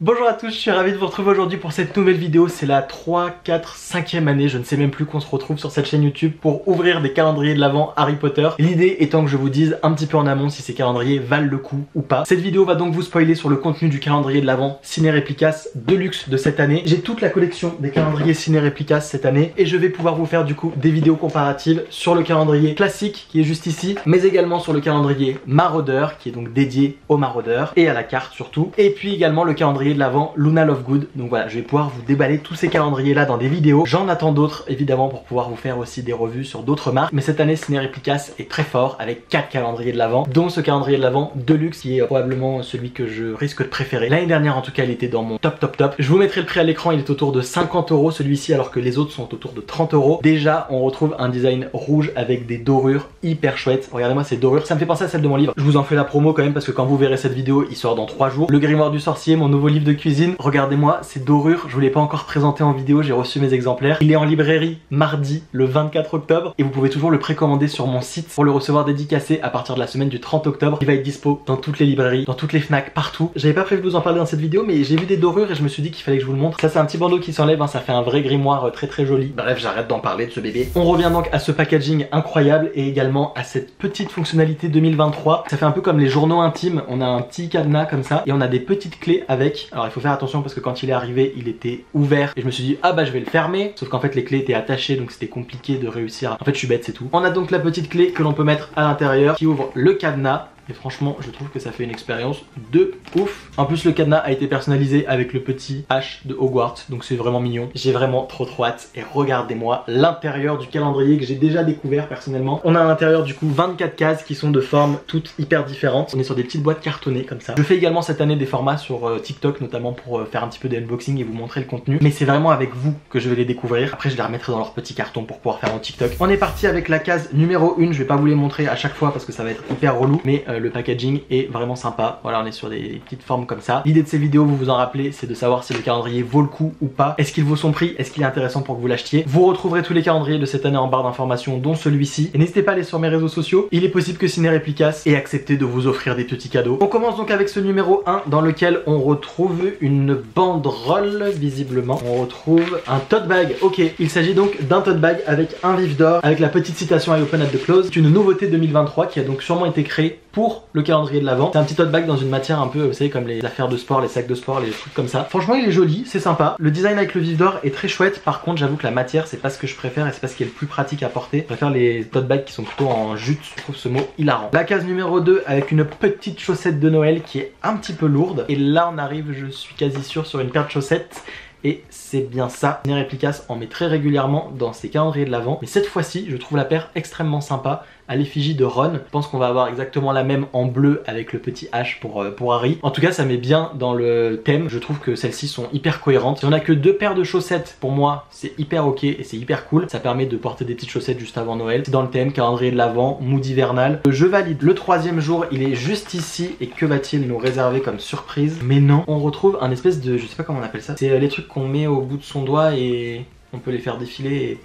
Bonjour à tous, je suis ravi de vous retrouver aujourd'hui pour cette nouvelle vidéo. C'est la 3, 4, 5e année, je ne sais même plus qu'on se retrouve sur cette chaîne YouTube pour ouvrir des calendriers de l'Avent Harry Potter. L'idée étant que je vous dise un petit peu en amont si ces calendriers valent le coup ou pas. Cette vidéo va donc vous spoiler sur le contenu du calendrier de l'Avent Ciné Réplicas Deluxe de cette année. J'ai toute la collection des calendriers Ciné Réplicas cette année et je vais pouvoir vous faire du coup des vidéos comparatives sur le calendrier classique qui est juste ici, mais également sur le calendrier Maraudeur qui est donc dédié aux maraudeurs et à la carte surtout. Et puis également le calendrier de l'Avent Luna Lovegood. Donc voilà, je vais pouvoir vous déballer tous ces calendriers là dans des vidéos. J'en attends d'autres évidemment pour pouvoir vous faire aussi des revues sur d'autres marques. Mais cette année Ciné Réplicas est très fort avec 4 calendriers de l'Avent, dont ce calendrier de l'Avent Deluxe qui est probablement celui que je risque de préférer. L'année dernière en tout cas il était dans mon top. Je vous mettrai le prix à l'écran, il est autour de 50 € celui-ci alors que les autres sont autour de 30 €. Déjà on retrouve un design rouge avec des dorures hyper chouettes. Regardez-moi ces dorures, ça me fait penser à celle de mon livre. Je vous en fais la promo quand même parce que quand vous verrez cette vidéo il sort dans 3 jours. Le Grimoire du Sorcier, mon nouveau livre de cuisine. Regardez-moi ces dorures, je vous l'ai pas encore présenté en vidéo, j'ai reçu mes exemplaires. Il est en librairie mardi le 24 octobre et vous pouvez toujours le précommander sur mon site pour le recevoir dédicacé à partir de la semaine du 30 octobre. Il va être dispo dans toutes les librairies, dans toutes les Fnac, partout. J'avais pas prévu de vous en parler dans cette vidéo mais j'ai vu des dorures et je me suis dit qu'il fallait que je vous le montre. Ça c'est un petit bandeau qui s'enlève, hein, ça fait un vrai grimoire très joli. Bref, j'arrête d'en parler de ce bébé. On revient donc à ce packaging incroyable et également à cette petite fonctionnalité 2023. Ça fait un peu comme les journaux intimes, on a un petit cadenas comme ça et on a des petites clés avec. Alors il faut faire attention parce que quand il est arrivé il était ouvert et je me suis dit ah bah je vais le fermer, sauf qu'en fait les clés étaient attachées donc c'était compliqué de réussir. En fait je suis bête, c'est tout. On a donc la petite clé que l'on peut mettre à l'intérieur qui ouvre le cadenas. Et franchement je trouve que ça fait une expérience de ouf. En plus le cadenas a été personnalisé avec le petit H de Hogwarts, donc c'est vraiment mignon. J'ai vraiment trop hâte et regardez-moi l'intérieur du calendrier que j'ai déjà découvert personnellement. On a à l'intérieur du coup 24 cases qui sont de formes toutes hyper différentes. On est sur des petites boîtes cartonnées comme ça. Je fais également cette année des formats sur TikTok notamment pour faire un petit peu de unboxing et vous montrer le contenu. Mais c'est vraiment avec vous que je vais les découvrir. Après je les remettrai dans leur petit carton pour pouvoir faire mon TikTok. On est parti avec la case numéro 1, je vais pas vous les montrer à chaque fois parce que ça va être hyper relou. Mais le packaging est vraiment sympa. Voilà, on est sur des petites formes comme ça. L'idée de ces vidéos, vous vous en rappelez, c'est de savoir si le calendrier vaut le coup ou pas. Est-ce qu'il vaut son prix? Est-ce qu'il est intéressant pour que vous l'achetiez? Vous retrouverez tous les calendriers de cette année en barre d'informations, dont celui-ci. Et n'hésitez pas à aller sur mes réseaux sociaux. Il est possible que Ciné Réplicas ait accepté de vous offrir des petits cadeaux. On commence donc avec ce numéro 1 dans lequel on retrouve une banderole, visiblement. On retrouve un tote bag. Ok, il s'agit donc d'un tote bag avec un vif d'or, avec la petite citation I open at the close. C'est une nouveauté 2023 qui a donc sûrement été créée pour le calendrier de l'Avent. C'est un petit tote bag dans une matière un peu, vous savez, comme les affaires de sport, les sacs de sport, les trucs comme ça. Franchement il est joli, c'est sympa. Le design avec le vif d'or est très chouette. Par contre j'avoue que la matière c'est pas ce que je préfère et c'est pas ce qui est le plus pratique à porter. Je préfère les tote bags qui sont plutôt en jute. Je trouve ce mot hilarant. La case numéro 2 avec une petite chaussette de Noël qui est un petit peu lourde. Et là on arrive, je suis quasi sûr, sur une paire de chaussettes. Et c'est bien ça. Ciné Réplicas en met très régulièrement dans ses calendriers de l'Avent. Mais cette fois-ci, je trouve la paire extrêmement sympa. À l'effigie de Ron. Je pense qu'on va avoir exactement la même en bleu avec le petit H pour Harry. En tout cas, ça met bien dans le thème. Je trouve que celles-ci sont hyper cohérentes. Si on a que 2 paires de chaussettes, pour moi, c'est hyper ok et c'est hyper cool. Ça permet de porter des petites chaussettes juste avant Noël. C'est dans le thème, calendrier de l'Avent, mood hivernal. Je valide. Le 3e jour, il est juste ici. Et que va-t-il nous réserver comme surprise? Mais non, on retrouve un espèce de... je sais pas comment on appelle ça. C'est les trucs qu'on met au bout de son doigt et on peut les faire défiler et...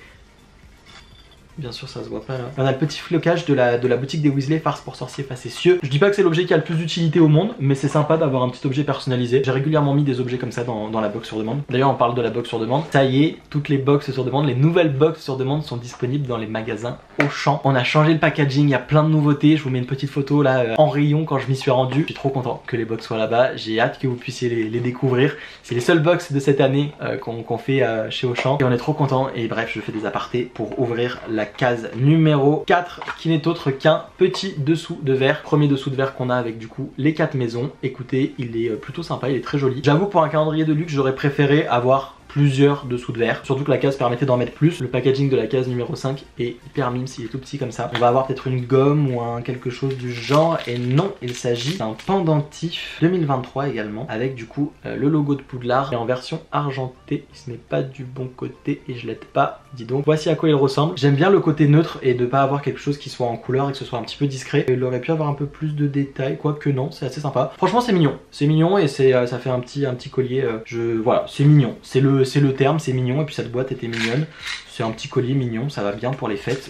bien sûr ça se voit pas là. On a le petit flocage de la boutique des Weasley, farce pour sorciers facétieux. Je dis pas que c'est l'objet qui a le plus d'utilité au monde, mais c'est sympa d'avoir un petit objet personnalisé. J'ai régulièrement mis des objets comme ça dans la box sur demande. D'ailleurs on parle de la box sur demande. Ça y est, toutes les box sur demande, les nouvelles box sur demande sont disponibles dans les magasins Auchan. On a changé le packaging, il y a plein de nouveautés. Je vous mets une petite photo là en rayon quand je m'y suis rendu. Je suis trop content que les box soient là-bas. J'ai hâte que vous puissiez les découvrir. C'est les seules box de cette année qu'on fait chez Auchan. Et on est trop content. Et bref, je fais des apartés pour ouvrir la case numéro 4 qui n'est autre qu'un petit dessous de verre. Premier dessous de verre qu'on a avec du coup les 4 maisons. Écoutez, il est plutôt sympa, il est très joli. J'avoue pour un calendrier de luxe j'aurais préféré avoir plusieurs dessous de verre, surtout que la case permettait d'en mettre plus. Le packaging de la case numéro 5 est hyper mime s'il est tout petit comme ça. On va avoir peut-être une gomme ou quelque chose du genre, et non, il s'agit d'un pendentif 2023 également, avec du coup le logo de Poudlard et en version argentée. Il se met pas du bon côté et je l'aide pas, dis donc. Voici à quoi il ressemble. J'aime bien le côté neutre et de pas avoir quelque chose qui soit en couleur et que ce soit un petit peu discret. Il aurait pu avoir un peu plus de détails, quoique non, c'est assez sympa. Franchement c'est mignon et ça fait un petit collier. Voilà, c'est mignon. c'est le terme, c'est mignon. Et puis cette boîte était mignonne. C'est un petit collier mignon, ça va bien pour les fêtes.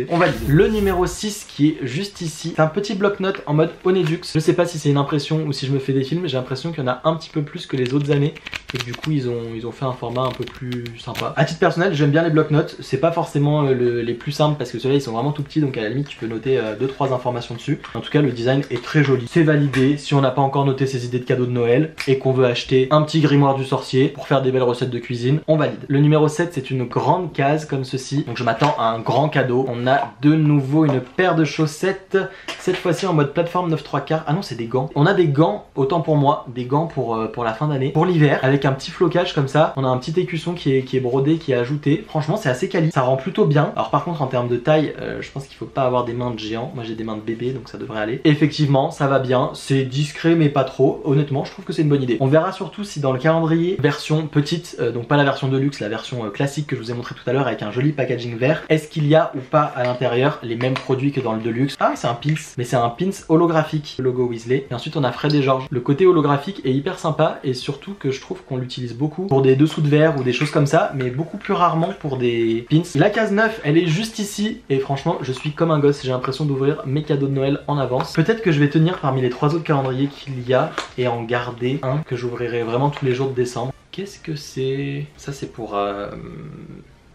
On valide. Le numéro 6 qui est juste ici. C'est un petit bloc-notes en mode Onedux. Je sais pas si c'est une impression ou si je me fais des films. J'ai l'impression qu'il y en a un petit peu plus que les autres années. Et que du coup, ils ont fait un format un peu plus sympa. À titre personnel, j'aime bien les bloc-notes. C'est pas forcément les plus simples parce que ceux-là, ils sont vraiment tout petits. Donc à la limite, tu peux noter 2-3 informations dessus. En tout cas, le design est très joli. C'est validé. Si on n'a pas encore noté ses idées de cadeaux de Noël et qu'on veut acheter un petit grimoire du sorcier pour faire des belles recettes de cuisine, on valide. Le numéro 7, c'est une grande case comme ceci, donc je m'attends à un grand cadeau. On a de nouveau une paire de chaussettes, cette fois-ci en mode plateforme 9/3/4. Ah non, c'est des gants. On a des gants, autant pour moi, des gants pour la fin d'année, pour l'hiver, avec un petit flocage comme ça. On a un petit écusson qui est brodé, qui est ajouté. Franchement, c'est assez quali, ça rend plutôt bien. Alors par contre, en termes de taille, je pense qu'il faut pas avoir des mains de géant. Moi j'ai des mains de bébé, donc ça devrait aller. Effectivement, ça va bien, c'est discret mais pas trop. Honnêtement, je trouve que c'est une bonne idée. On verra surtout si dans le calendrier, version petite, donc pas la version de luxe, la version classique que je vous ai montré tout à l'heure avec un joli packaging vert, est-ce qu'il y a ou pas à l'intérieur les mêmes produits que dans le Deluxe. Ah, c'est un pins, mais c'est un pins holographique, le logo Weasley. Et ensuite on a Fred et George. Le côté holographique est hyper sympa et surtout que je trouve qu'on l'utilise beaucoup pour des dessous de verre ou des choses comme ça, mais beaucoup plus rarement pour des pins. La case 9, elle est juste ici et franchement je suis comme un gosse, j'ai l'impression d'ouvrir mes cadeaux de Noël en avance. Peut-être que je vais tenir parmi les 3 autres calendriers qu'il y a et en garder un que j'ouvrirai vraiment tous les jours de décembre. Qu'est-ce que c'est? Ça c'est pour...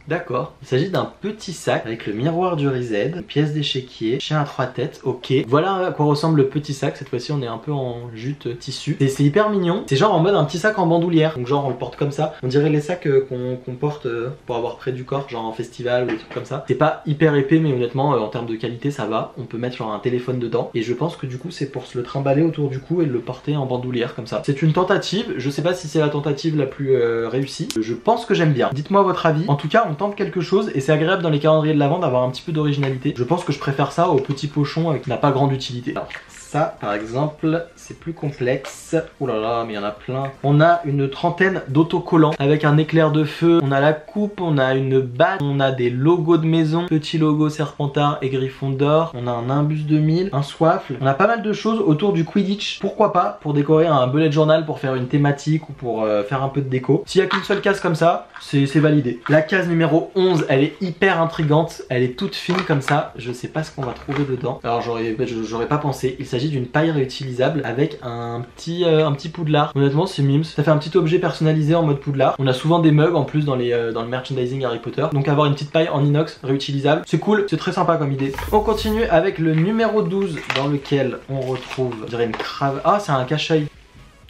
D'accord, il s'agit d'un petit sac avec le miroir du Reset, une pièce d'échiquier, chien à 3 têtes, ok. Voilà à quoi ressemble le petit sac, cette fois-ci on est un peu en jute tissu. Et c'est hyper mignon, c'est genre en mode un petit sac en bandoulière, donc genre on le porte comme ça. On dirait les sacs qu'on porte pour avoir près du corps, genre en festival ou des trucs comme ça. C'est pas hyper épais mais honnêtement en termes de qualité ça va. On peut mettre genre un téléphone dedans et je pense que du coup c'est pour se le trimballer autour du cou et le porter en bandoulière comme ça. C'est une tentative, je sais pas si c'est la tentative la plus réussie. Je pense que j'aime bien. Dites-moi votre avis. En tout cas on tente quelque chose et c'est agréable dans les calendriers de l'Avent d'avoir un petit peu d'originalité. Je pense que je préfère ça au petit pochon qui n'a pas grande utilité. Alors, ça par exemple c'est plus complexe. Oh là là, mais il y en a plein. On a une trentaine d'autocollants avec un éclair de feu, on a la coupe, on a une batte, on a des logos de maison, petit logo Serpentard et Gryffondor, on a un Nimbus 2000, un Swaffle, on a pas mal de choses autour du Quidditch. Pourquoi pas pour décorer un bullet journal, pour faire une thématique ou pour faire un peu de déco. S'il y a qu'une seule case comme ça, c'est validé. La case numéro 11, elle est hyper intrigante, elle est toute fine comme ça, je sais pas ce qu'on va trouver dedans. Alors j'aurais pas pensé, il s'agit d'une paille réutilisable avec un petit poudlard. Honnêtement c'est mimes, ça fait un petit objet personnalisé en mode poudlard. On a souvent des mugs en plus dans le merchandising Harry Potter, donc avoir une petite paille en inox réutilisable, c'est cool, c'est très sympa comme idée. On continue avec le numéro 12 dans lequel on retrouve, je dirais une cravate. Ah, c'est un cache-œil.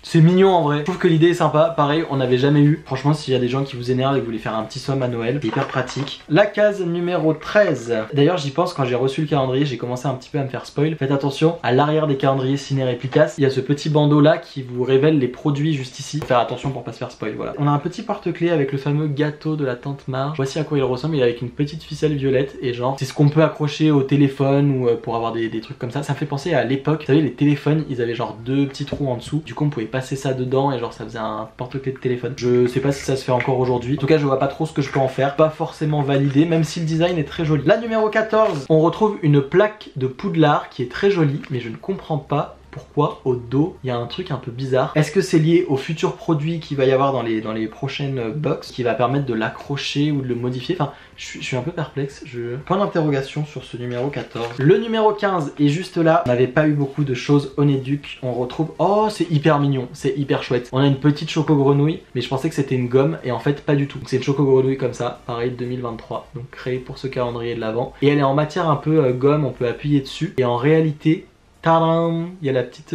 C'est mignon en vrai, je trouve que l'idée est sympa, pareil on n'avait jamais eu. Franchement s'il y a des gens qui vous énervent et que vous voulez faire un petit somme à Noël, c'est hyper pratique. La case numéro 13, d'ailleurs j'y pense quand j'ai reçu le calendrier, j'ai commencé un petit peu à me faire spoil. Faites attention, à l'arrière des calendriers Ciné Réplicas, il y a ce petit bandeau là qui vous révèle les produits juste ici. Faut faire attention pour pas se faire spoil, voilà. On a un petit porte-clés avec le fameux gâteau de la tante Marge. Voici à quoi il ressemble, il est avec une petite ficelle violette et genre c'est ce qu'on peut accrocher au téléphone ou pour avoir des trucs comme ça. Ça me fait penser à l'époque, vous savez les téléphones, ils avaient genre 2 petits trous en dessous, du coup on pouvait passer ça dedans et genre ça faisait un porte-clés de téléphone. Je sais pas si ça se fait encore aujourd'hui. En tout cas je vois pas trop ce que je peux en faire. Pas forcément validé même si le design est très joli. La numéro 14, on retrouve une plaque de Poudlard qui est très jolie mais je ne comprends pas pourquoi au dos il y a un truc un peu bizarre. Est-ce que c'est lié aux futurs produits qu'il va y avoir dans les prochaines box qui va permettre de l'accrocher ou de le modifier? Enfin je suis un peu perplexe, point d'interrogation sur ce numéro 14. Le numéro 15 est juste là. On n'avait pas eu beaucoup de choses Oneduc. On retrouve, oh c'est hyper mignon, c'est hyper chouette. On a une petite choco grenouille mais je pensais que c'était une gomme et en fait pas du tout. C'est une choco grenouille comme ça, pareil 2023, donc créée pour ce calendrier de l'Avent. Et elle est en matière un peu gomme, on peut appuyer dessus et en réalité tadam, il y a la petite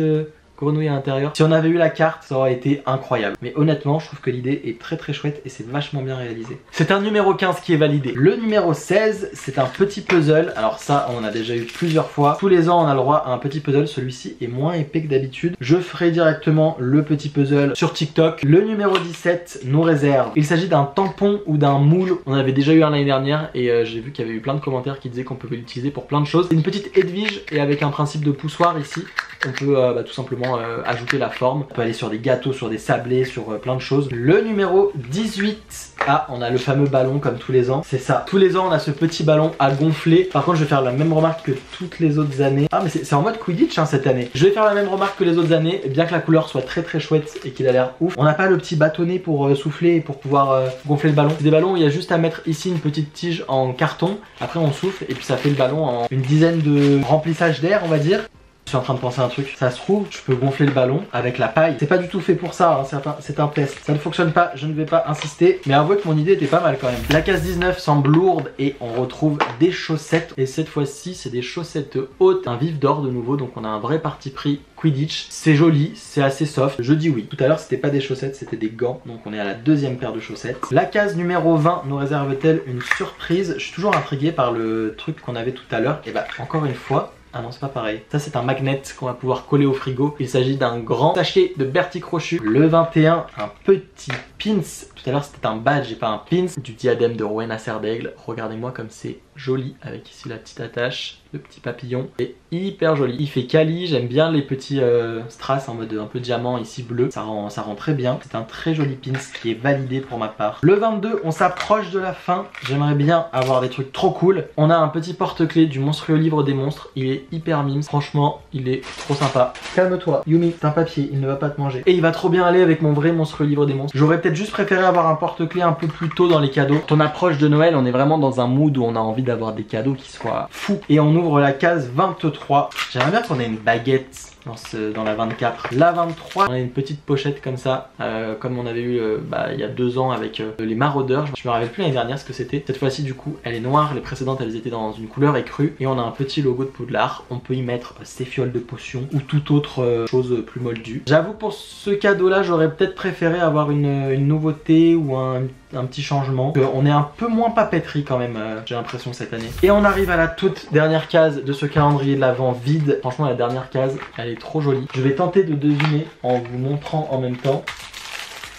grenouille à l'intérieur. Si on avait eu la carte, ça aurait été incroyable. Mais honnêtement, je trouve que l'idée est très très chouette et c'est vachement bien réalisé. C'est un numéro 15 qui est validé. Le numéro 16, c'est un petit puzzle. Alors ça, on a déjà eu plusieurs fois. Tous les ans, on a le droit à un petit puzzle. Celui-ci est moins épais que d'habitude. Je ferai directement le petit puzzle sur TikTok. Le numéro 17 nous réserve. Il s'agit d'un tampon ou d'un moule. On avait déjà eu un l'année dernière et j'ai vu qu'il y avait eu plein de commentaires qui disaient qu'on pouvait l'utiliser pour plein de choses. C'est une petite Edwige et avec un principe de poussoir ici. On peut tout simplement ajouter la forme. On peut aller sur des gâteaux, sur des sablés, sur plein de choses. Le numéro 18. Ah, on a le fameux ballon comme tous les ans. C'est ça. Tous les ans, on a ce petit ballon à gonfler. Par contre, je vais faire la même remarque que toutes les autres années. Ah, mais c'est en mode Quidditch hein, cette année. Je vais faire la même remarque que les autres années, bien que la couleur soit très très chouette et qu'il a l'air ouf. On n'a pas le petit bâtonnet pour souffler et pour pouvoir gonfler le ballon. C'est des ballons où il y a juste à mettre ici une petite tige en carton. Après, on souffle et puis ça fait le ballon en une dizaine de remplissages d'air, on va dire. Je suis en train de penser à un truc. Ça se trouve, je peux gonfler le ballon avec la paille. C'est pas du tout fait pour ça, hein, c'est un test. Ça ne fonctionne pas, je ne vais pas insister. Mais avouez que mon idée était pas mal quand même. La case 19 semble lourde et on retrouve des chaussettes. Et cette fois-ci, c'est des chaussettes hautes. Un vif d'or de nouveau, donc on a un vrai parti pris Quidditch. C'est joli, c'est assez soft. Je dis oui. Tout à l'heure, c'était pas des chaussettes, c'était des gants. Donc on est à la deuxième paire de chaussettes. La case numéro 20 nous réserve-t-elle une surprise? Je suis toujours intrigué par le truc qu'on avait tout à l'heure. Et bah, encore une fois, ah non, c'est pas pareil. Ça, c'est un magnet qu'on va pouvoir coller au frigo. Il s'agit d'un grand sachet de Bertie Crochu. Le 21, un petit pins. Tout à l'heure, c'était un badge et pas un pins. Du diadème de Rowena Serdaigle. Regardez-moi comme c'est joli. Avec ici la petite attache, le petit papillon. Et hyper joli. Il fait quali. J'aime bien les petits strass en mode un peu diamant ici bleu. Ça rend très bien. C'est un très joli pins qui est validé pour ma part. Le 22, on s'approche de la fin. J'aimerais bien avoir des trucs trop cool. On a un petit porte-clés du monstrueux livre des monstres. Il est hyper mime. Franchement, il est trop sympa. Calme-toi, Yumi, c'est un papier. Il ne va pas te manger. Et il va trop bien aller avec mon vrai monstrueux livre des monstres. J'aurais peut-être juste préféré avoir un porte-clés un peu plus tôt dans les cadeaux. Quand on approche de Noël, on est vraiment dans un mood où on a envie d'avoir des cadeaux qui soient fous. Et on ouvre la case 23. J'aimerais bien qu'on ait une baguette dans la 24. La 23, on a une petite pochette comme ça, comme on avait eu il y a 2 ans avec les maraudeurs. Je me rappelle plus l'année dernière ce que c'était. Cette fois-ci du coup elle est noire, les précédentes elles étaient dans une couleur écrue. Et on a un petit logo de Poudlard. On peut y mettre ses fioles de potions ou toute autre chose plus moldue. J'avoue que pour ce cadeau là j'aurais peut-être préféré avoir une nouveauté ou un petit changement. On est un peu moins papeterie quand même, j'ai l'impression cette année. Et on arrive à la toute dernière case de ce calendrier de l'Avent vide. Franchement la dernière case elle est trop jolie. Je vais tenter de deviner en vous montrant en même temps.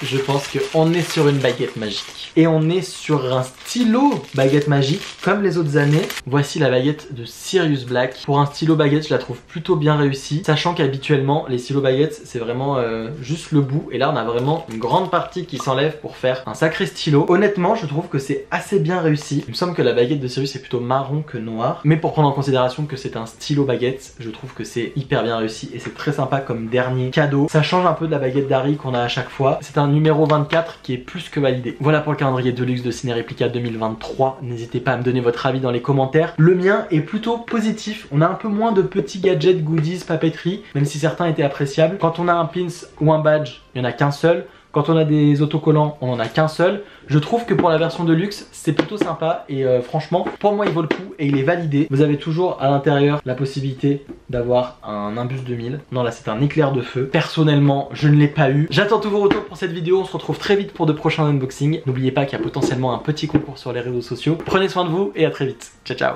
Je pense qu'on est sur une baguette magique. Et on est sur un stylo baguette magique comme les autres années. Voici la baguette de Sirius Black. Pour un stylo baguette, je la trouve plutôt bien réussie. Sachant qu'habituellement, les stylos baguettes, c'est vraiment juste le bout. Et là, on a vraiment une grande partie qui s'enlève pour faire un sacré stylo. Honnêtement, je trouve que c'est assez bien réussi. Il me semble que la baguette de Sirius est plutôt marron que noir. Mais pour prendre en considération que c'est un stylo baguette, je trouve que c'est hyper bien réussi. Et c'est très sympa comme dernier cadeau. Ça change un peu de la baguette d'Harry qu'on a à chaque fois. C'est un numéro 24 qui est plus que validé. Voilà pour le calendrier de luxe de Ciné Réplica 2023. N'hésitez pas à me donner votre avis dans les commentaires. Le mien est plutôt positif. On a un peu moins de petits gadgets, goodies, papeterie, même si certains étaient appréciables. Quand on a un pins ou un badge, il n'y en a qu'un seul. Quand on a des autocollants, on en a qu'un seul. Je trouve que pour la version de luxe, c'est plutôt sympa et franchement, pour moi, il vaut le coup et il est validé. Vous avez toujours à l'intérieur la possibilité d'avoir un imbus 2000. Non, là, c'est un éclair de feu. Personnellement, je ne l'ai pas eu. J'attends tous vos retours pour cette vidéo. On se retrouve très vite pour de prochains unboxings. N'oubliez pas qu'il y a potentiellement un petit concours sur les réseaux sociaux. Prenez soin de vous et à très vite. Ciao, ciao.